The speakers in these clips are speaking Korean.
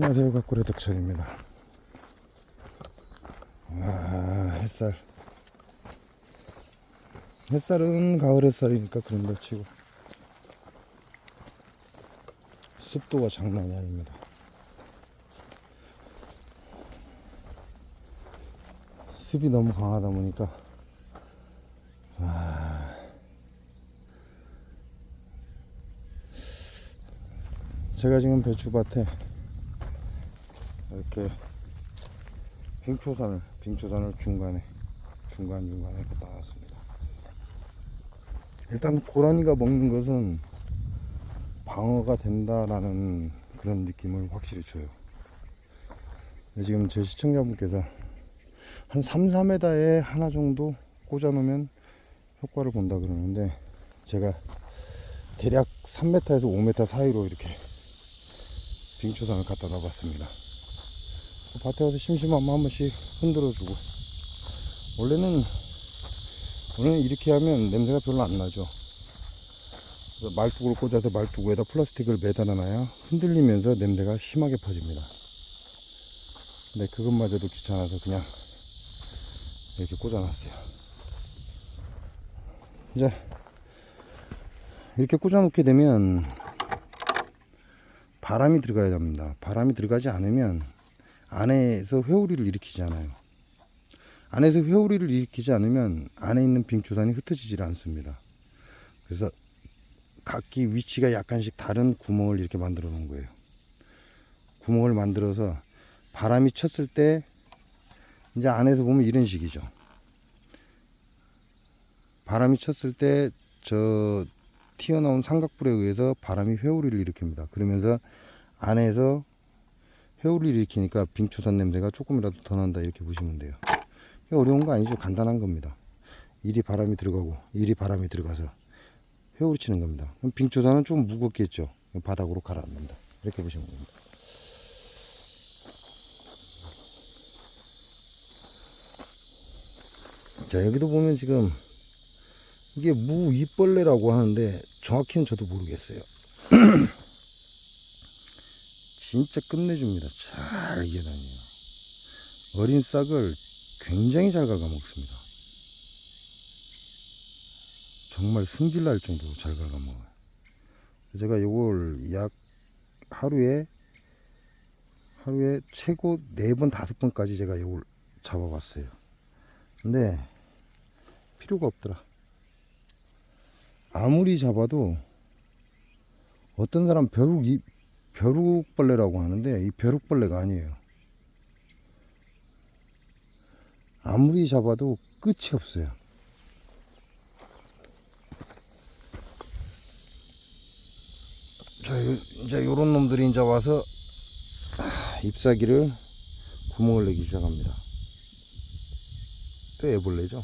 안녕하세요, 가꾸레 덕천입니다. 햇살은 가을 햇살이니까 그런다 치고 습도가 장난이 아닙니다. 습이 너무 강하다 보니까 제가 지금 배추밭에 이렇게 빙초산을 중간에 갖다 놨습니다. 일단 고라니가 먹는 것은 방어가 된다라는 그런 느낌을 확실히 줘요. 지금 제 시청자분께서 한 3-4m에 하나 정도 꽂아 놓으면 효과를 본다 그러는데, 제가 대략 3m에서 5m 사이로 이렇게 빙초산을 갖다 놔봤습니다. 밭에 와서 심심하면 한 번씩 흔들어주고, 원래는 이렇게 하면 냄새가 별로 안 나죠. 말뚝을 꽂아서 말뚝에다 플라스틱을 매달아놔야 흔들리면서 냄새가 심하게 퍼집니다. 근데 그것마저도 귀찮아서 그냥 이렇게 꽂아놨어요. 이제 이렇게 꽂아놓게 되면 바람이 들어가야 합니다. 바람이 들어가지 않으면 안에서 회오리를 일으키잖아요. 안에서 회오리를 일으키지 않으면 안에 있는 빙초산이 흩어지질 않습니다. 그래서 각기 위치가 약간씩 다른 구멍을 이렇게 만들어 놓은 거예요. 구멍을 만들어서 바람이 쳤을 때 이제 안에서 보면 이런 식이죠. 바람이 쳤을 때 저 튀어나온 삼각불에 의해서 바람이 회오리를 일으킵니다. 그러면서 안에서 회오리를 일으키니까 빙초산 냄새가 조금이라도 더 난다, 이렇게 보시면 돼요. 어려운 거 아니죠. 간단한 겁니다. 이리 바람이 들어가고 이리 바람이 들어가서 회오리 치는 겁니다. 그럼 빙초산은 좀 무겁겠죠. 바닥으로 가라앉는다, 이렇게 보시면 됩니다. 자, 여기도 보면 지금 이게 무잎벌레라고 하는데 정확히는 저도 모르겠어요. 진짜 끝내줍니다. 잘 이겨다녀요. 어린 싹을 굉장히 잘 갉아먹습니다. 정말 승질날 정도로 잘 갉아먹어요. 제가 요걸 약 하루에 최고 4번 5번까지 제가 요걸 잡아봤어요. 근데 필요가 없더라. 아무리 잡아도 어떤 사람 벼룩벌레라고 하는데 이 벼룩벌레가 아니에요. 아무리 잡아도 끝이 없어요. 자, 이제 요런 놈들이 이제 와서 잎사귀를 구멍을 내기 시작합니다. 또 애벌레죠.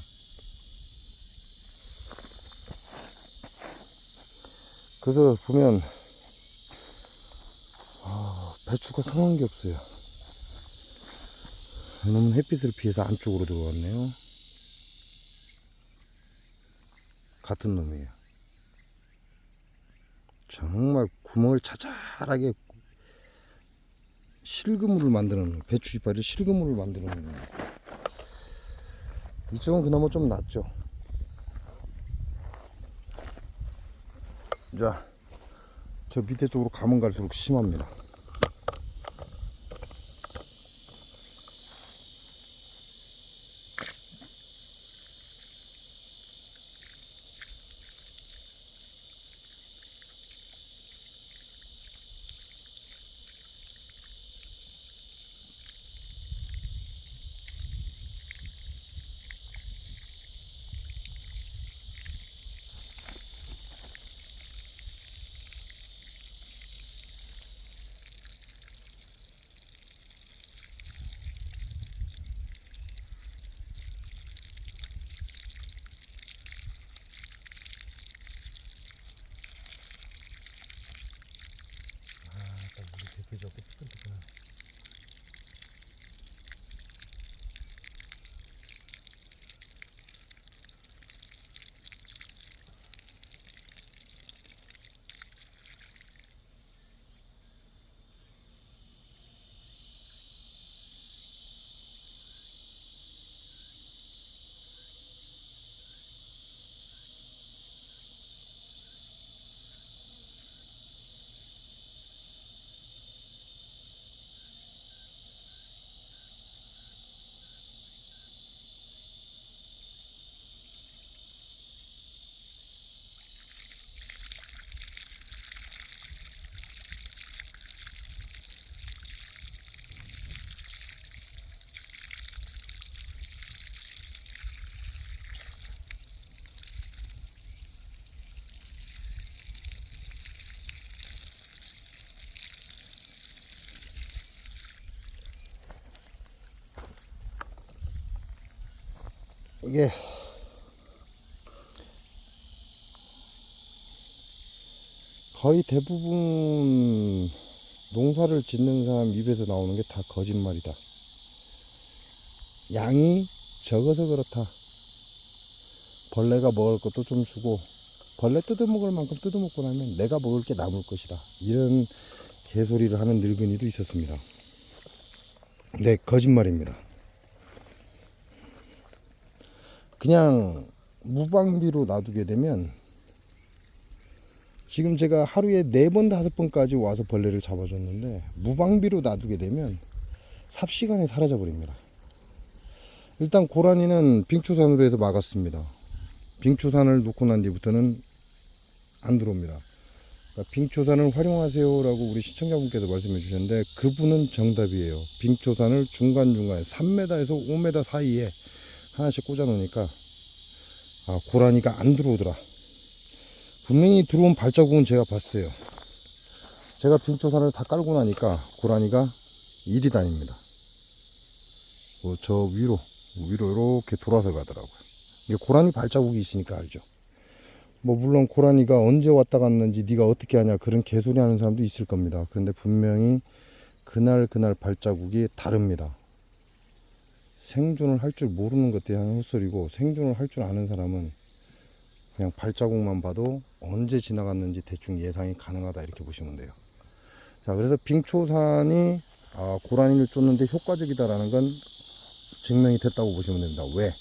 그래서 보면 배추가 성한 게 없어요. 이놈은 햇빛을 피해서 안쪽으로 들어왔네요. 같은 놈이에요. 정말 구멍을 자잘하게 실그물을 만드는, 배추 이파리 실그물을 만드는. 이쪽은 그나마 좀 낫죠. 자, 저 밑에 쪽으로 가면 갈수록 심합니다. 물이 되게 적고 뜨끈뜨끈하네. 이게 거의 대부분 농사를 짓는 사람 입에서 나오는 게 다 거짓말이다. 양이 적어서 그렇다. 벌레가 먹을 것도 좀 주고, 벌레 뜯어먹을 만큼 뜯어먹고 나면 내가 먹을 게 남을 것이다. 이런 개소리를 하는 늙은이도 있었습니다. 네, 거짓말입니다. 그냥 무방비로 놔두게 되면, 지금 제가 하루에 4번 5번까지 와서 벌레를 잡아줬는데, 무방비로 놔두게 되면 삽시간에 사라져 버립니다. 일단 고라니는 빙추산으로 해서 막았습니다. 빙추산을 놓고 난 뒤부터는 안 들어옵니다. 그러니까 빙초산을 활용하세요라고 우리 시청자분께서 말씀해 주셨는데, 그분은 정답이에요. 빙초산을 중간중간 3m에서 5m 사이에 하나씩 꽂아 놓으니까 고라니가 안 들어오더라. 분명히 들어온 발자국은 제가 봤어요. 제가 빙초산을 다 깔고 나니까 고라니가 이리 다닙니다. 저 위로 이렇게 돌아서 가더라고요. 이게 고라니 발자국이 있으니까 알죠. 뭐 물론 고라니가 언제 왔다 갔는지 네가 어떻게 하냐 그런 개소리 하는 사람도 있을 겁니다. 그런데 분명히 그날 발자국이 다릅니다. 생존을 할 줄 모르는 것에 대한 헛소리고, 생존을 할 줄 아는 사람은 그냥 발자국만 봐도 언제 지나갔는지 대충 예상이 가능하다, 이렇게 보시면 돼요. 자, 그래서 빙초산이 고라니를 쫓는데 효과적이다라는 건 증명이 됐다고 보시면 됩니다. 왜?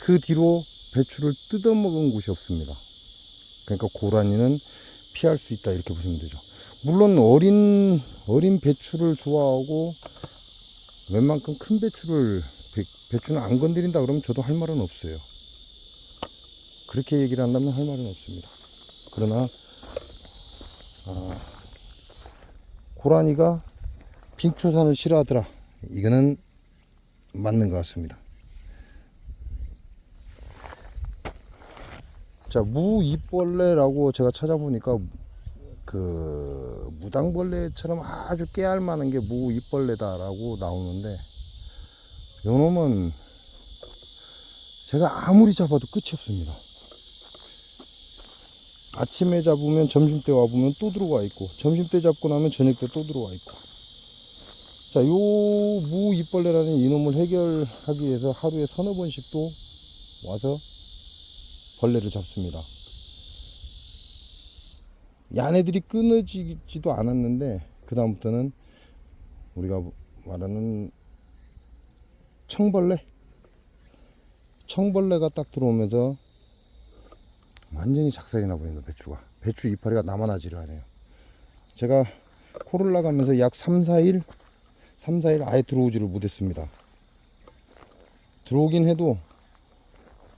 그 뒤로 배추를 뜯어먹은 곳이 없습니다. 그러니까 고라니는 피할 수 있다, 이렇게 보시면 되죠. 물론 어린 배추를 좋아하고 웬만큼 큰 배추는 안 건드린다 그러면 저도 할 말은 없어요. 그렇게 얘기를 한다면 할 말은 없습니다. 그러나 고라니가 빙초산을 싫어하더라, 이거는 맞는 것 같습니다. 자, 무잎벌레라고 제가 찾아보니까 그 무당벌레처럼 아주 깨알만한 게 무잎벌레다라고 나오는데, 요놈은 제가 아무리 잡아도 끝이 없습니다. 아침에 잡으면 점심때 와보면 또 들어와 있고, 점심때 잡고 나면 저녁때 또 들어와 있고. 자, 요 무잎벌레라는 이놈을 해결하기 위해서 하루에 3~4번씩도 와서 벌레를 잡습니다. 야네들이 끊어지지도 않았는데, 그 다음부터는 우리가 말하는 청벌레가 딱 들어오면서 완전히 작살이 나버립니다. 배추 이파리가 남아나지를 않아요. 제가 코를 나가면서 약 3~4일 아예 들어오지를 못했습니다. 들어오긴 해도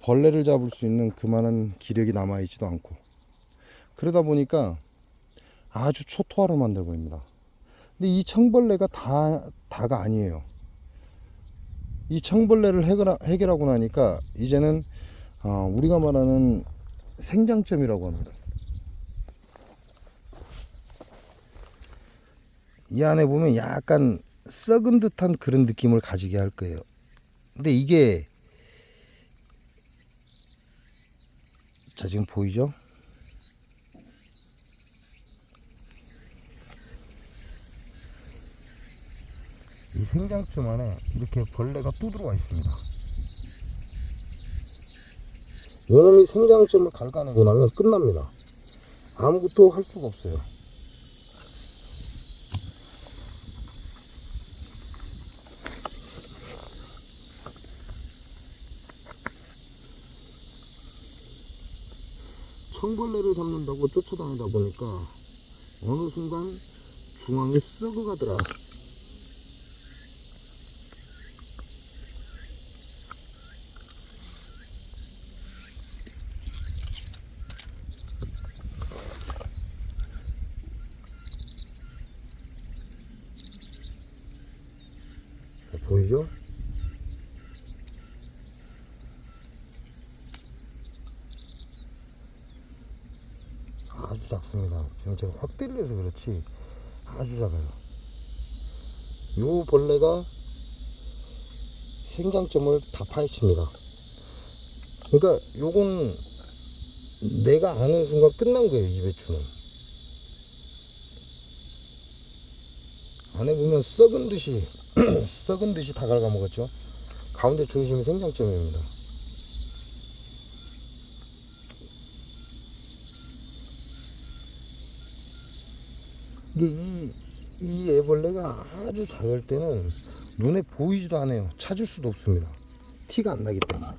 벌레를 잡을 수 있는 그만한 기력이 남아있지도 않고, 그러다 보니까 아주 초토화를 만들어버립니다. 근데 이 청벌레가 다가 아니에요. 이 청벌레를 해결하고 나니까 이제는 우리가 말하는 생장점이라고 합니다. 이 안에 보면 약간 썩은 듯한 그런 느낌을 가지게 할 거예요. 근데 이게, 자, 지금 보이죠? 이 생장점 안에 이렇게 벌레가 또 들어와 있습니다. 이놈이 생장점을 갉아내고 나면 끝납니다. 아무것도 할 수가 없어요. 청벌레를 잡는다고 쫓아다니다 보니까 어느 순간 중앙에 썩어가더라. 보이죠? 아주 작습니다. 지금 제가 확대를 해서 그렇지 아주 작아요. 요 벌레가 생장점을 다 파헤칩니다. 그러니까 요건 내가 아는 순간 끝난 거예요. 이 배추는 안에 보면 썩은 듯이 썩은 듯이 다 갉아먹었죠. 가운데 중심이 생장점입니다. 이게 이 애벌레가 아주 작을 때는 눈에 보이지도 않아요. 찾을 수도 없습니다. 티가 안 나기 때문에.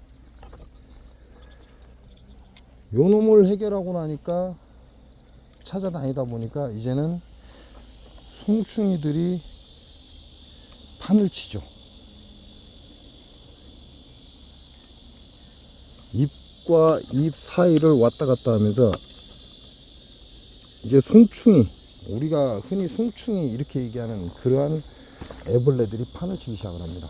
요 놈을 해결하고 나니까 찾아다니다 보니까 이제는 송충이들이 판을 치죠. 잎과 잎 사이를 왔다 갔다 하면서 이제 송충이, 우리가 흔히 송충이 이렇게 얘기하는 그러한 애벌레들이 판을 치기 시작을 합니다.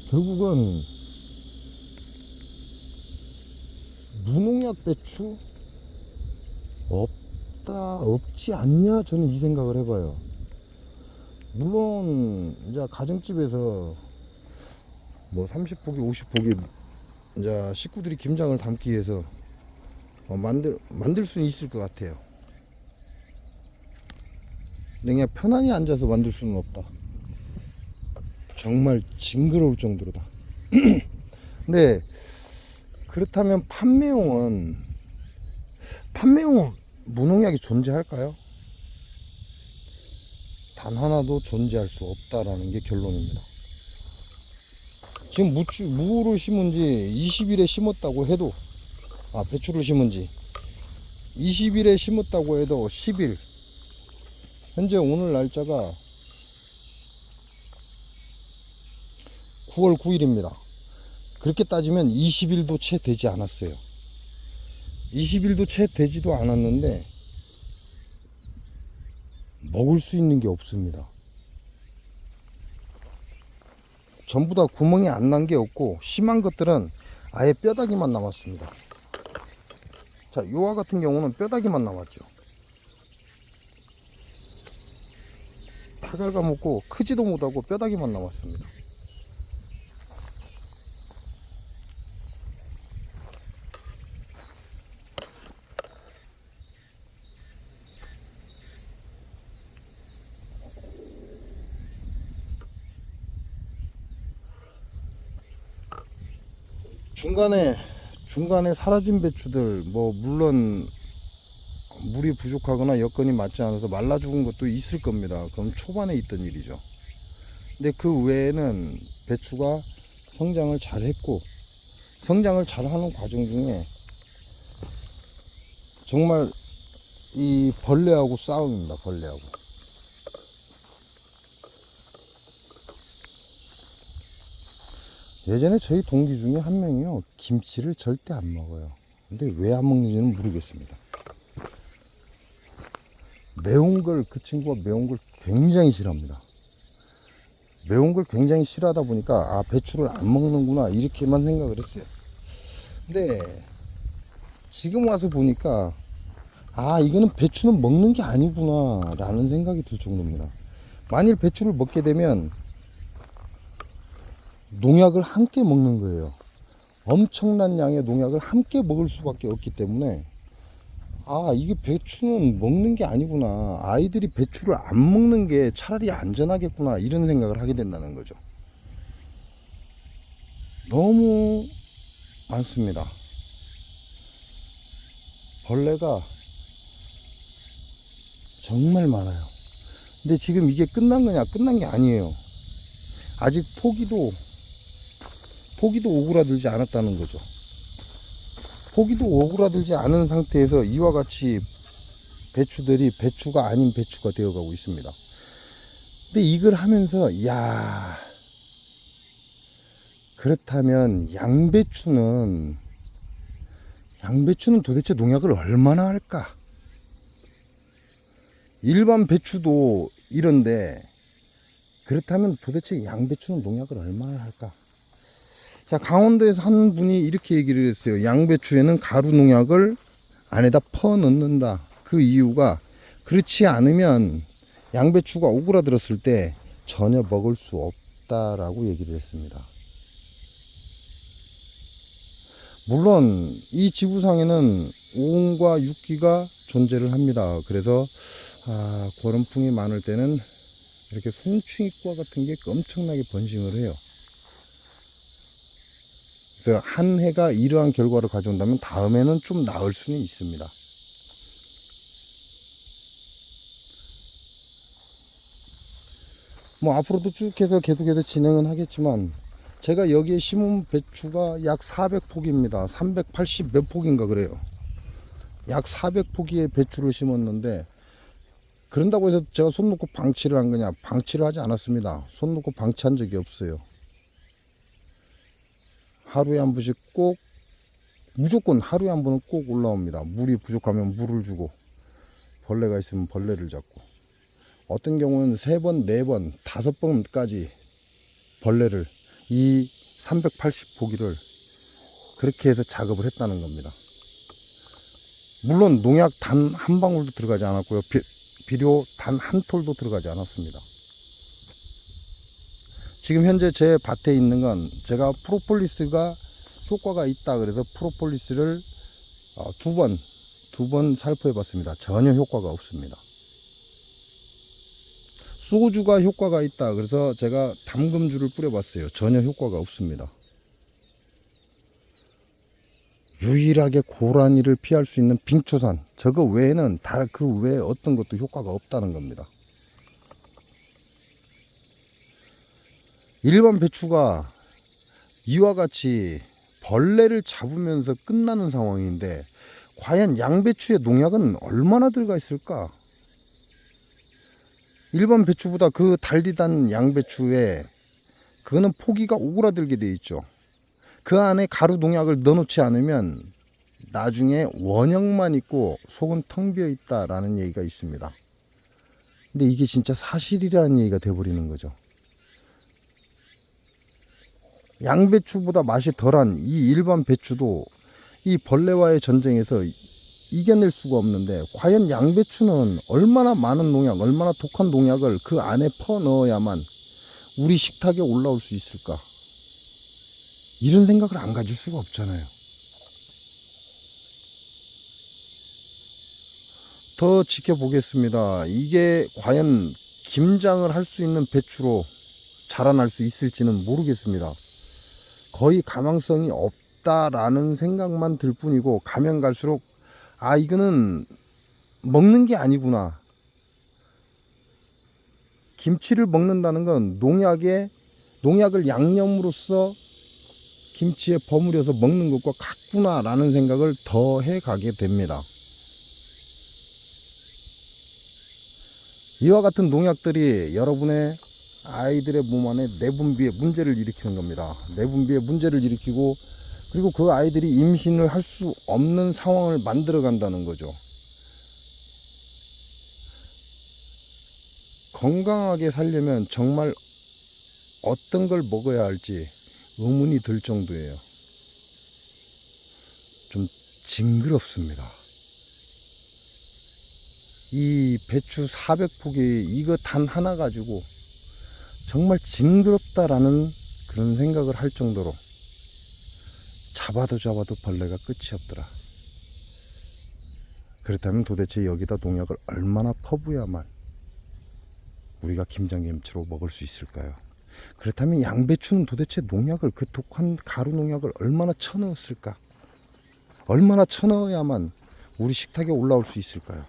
결국은 무농약 배추 없지 않냐, 저는 이 생각을 해봐요. 물론 이제 가정집에서 뭐 30포기 50포기 이제 식구들이 김장을 담기 위해서 만들 수는 있을 것 같아요. 근데 그냥 편안히 앉아서 만들 수는 없다. 정말 징그러울 정도로다. 근데 그렇다면 판매용은 무농약이 존재할까요? 단 하나도 존재할 수 없다라는 게 결론입니다. 지금 무를 심은 지 20일에 심었다고 해도, 배추를 심은 지 20일에 심었다고 해도 10일, 현재 오늘 날짜가 9월 9일입니다. 그렇게 따지면 20일도 채 되지 않았어요. 20일도 채 되지도 않았는데 먹을 수 있는 게 없습니다. 전부 다 구멍이 안 난 게 없고, 심한 것들은 아예 뼈다귀만 남았습니다. 자, 요와 같은 경우는 뼈다귀만 남았죠. 다 갉아먹고 크지도 못하고 뼈다귀만 남았습니다. 중간에 사라진 배추들, 뭐 물론 물이 부족하거나 여건이 맞지 않아서 말라 죽은 것도 있을 겁니다. 그럼 초반에 있던 일이죠. 근데 그 외에는 배추가 성장을 잘 했고, 성장을 잘 하는 과정 중에 정말 이 벌레하고 싸움입니다. 벌레하고. 예전에 저희 동기 중에 한 명이요, 김치를 절대 안 먹어요. 근데 왜 안 먹는지는 모르겠습니다. 매운 걸, 그 친구가 매운 걸 굉장히 싫어합니다. 매운 걸 굉장히 싫어하다 보니까 배추를 안 먹는구나 이렇게만 생각을 했어요. 근데 지금 와서 보니까 이거는 배추는 먹는 게 아니구나 라는 생각이 들 정도입니다. 만일 배추를 먹게 되면 농약을 함께 먹는 거예요. 엄청난 양의 농약을 함께 먹을 수밖에 없기 때문에 이게 배추는 먹는 게 아니구나, 아이들이 배추를 안 먹는 게 차라리 안전하겠구나, 이런 생각을 하게 된다는 거죠. 너무 많습니다. 벌레가 정말 많아요. 근데 지금 이게 끝난 거냐? 끝난 게 아니에요. 아직 포기도 오그라들지 않았다는 거죠. 포기도 오그라들지 않은 상태에서 이와 같이 배추들이 배추가 아닌 배추가 되어가고 있습니다. 근데 이걸 하면서 그렇다면 양배추는 도대체 농약을 얼마나 할까? 일반 배추도 이런데 그렇다면 도대체 양배추는 농약을 얼마나 할까? 자, 강원도에서 한 분이 이렇게 얘기를 했어요. 양배추에는 가루 농약을 안에다 퍼 넣는다. 그 이유가, 그렇지 않으면 양배추가 오그라들었을 때 전혀 먹을 수 없다라고 얘기를 했습니다. 물론 이 지구상에는 오온과 육기가 존재를 합니다. 그래서 거름풍이 많을 때는 이렇게 송충이과 같은 게 엄청나게 번식을 해요. 그래서 한 해가 이러한 결과를 가져온다면 다음에는 좀 나을 수는 있습니다. 뭐 앞으로도 쭉 해서 계속해서 진행은 하겠지만, 제가 여기에 심은 배추가 약 400포기입니다. 380 몇 포기인가 그래요. 약 400포기의 배추를 심었는데, 그런다고 해서 제가 손 놓고 방치를 한 거냐? 방치를 하지 않았습니다. 손 놓고 방치한 적이 없어요. 하루에 한 번씩 꼭, 무조건 하루에 한 번은 꼭 올라옵니다. 물이 부족하면 물을 주고, 벌레가 있으면 벌레를 잡고, 어떤 경우는 3번, 4번, 5번까지 벌레를, 이 380포기를 그렇게 해서 작업을 했다는 겁니다. 물론 농약 단 한 방울도 들어가지 않았고요. 비료 단 한 톨도 들어가지 않았습니다. 지금 현재 제 밭에 있는 건, 제가 프로폴리스가 효과가 있다 그래서 프로폴리스를 두 번 살포해 봤습니다. 전혀 효과가 없습니다. 소주가 효과가 있다 그래서 제가 담금주를 뿌려봤어요. 전혀 효과가 없습니다. 유일하게 고라니를 피할 수 있는 빙초산, 저거 외에는 그 외에 어떤 것도 효과가 없다는 겁니다. 일반 배추가 이와 같이 벌레를 잡으면서 끝나는 상황인데, 과연 양배추의 농약은 얼마나 들어가 있을까? 일반 배추보다 그 달디단 양배추에, 그거는 포기가 오그라들게 돼 있죠. 그 안에 가루 농약을 넣어놓지 않으면 나중에 원형만 있고 속은 텅 비어 있다라는 얘기가 있습니다. 근데 이게 진짜 사실이라는 얘기가 돼버리는 거죠. 양배추보다 맛이 덜한 이 일반 배추도 이 벌레와의 전쟁에서 이겨낼 수가 없는데, 과연 양배추는 얼마나 많은 농약, 얼마나 독한 농약을 그 안에 퍼 넣어야만 우리 식탁에 올라올 수 있을까? 이런 생각을 안 가질 수가 없잖아요. 더 지켜보겠습니다. 이게 과연 김장을 할 수 있는 배추로 자라날 수 있을지는 모르겠습니다. 거의 가망성이 없다라는 생각만 들 뿐이고, 가면 갈수록 이거는 먹는 게 아니구나. 김치를 먹는다는 건 농약을 양념으로써 김치에 버무려서 먹는 것과 같구나라는 생각을 더 해가게 됩니다. 이와 같은 농약들이 여러분의 아이들의 몸 안에 내분비에 문제를 일으키는 겁니다. 내분비에 문제를 일으키고, 그리고 그 아이들이 임신을 할 수 없는 상황을 만들어 간다는 거죠. 건강하게 살려면 정말 어떤 걸 먹어야 할지 의문이 들 정도예요. 좀 징그럽습니다. 이 배추 400포기 이거 단 하나 가지고 정말 징그럽다라는 그런 생각을 할 정도로 잡아도 벌레가 끝이 없더라. 그렇다면 도대체 여기다 농약을 얼마나 퍼부야만 우리가 김장김치로 먹을 수 있을까요? 그렇다면 양배추는 도대체 농약을, 그 독한 가루 농약을 얼마나 쳐넣었을까? 얼마나 쳐넣어야만 우리 식탁에 올라올 수 있을까요?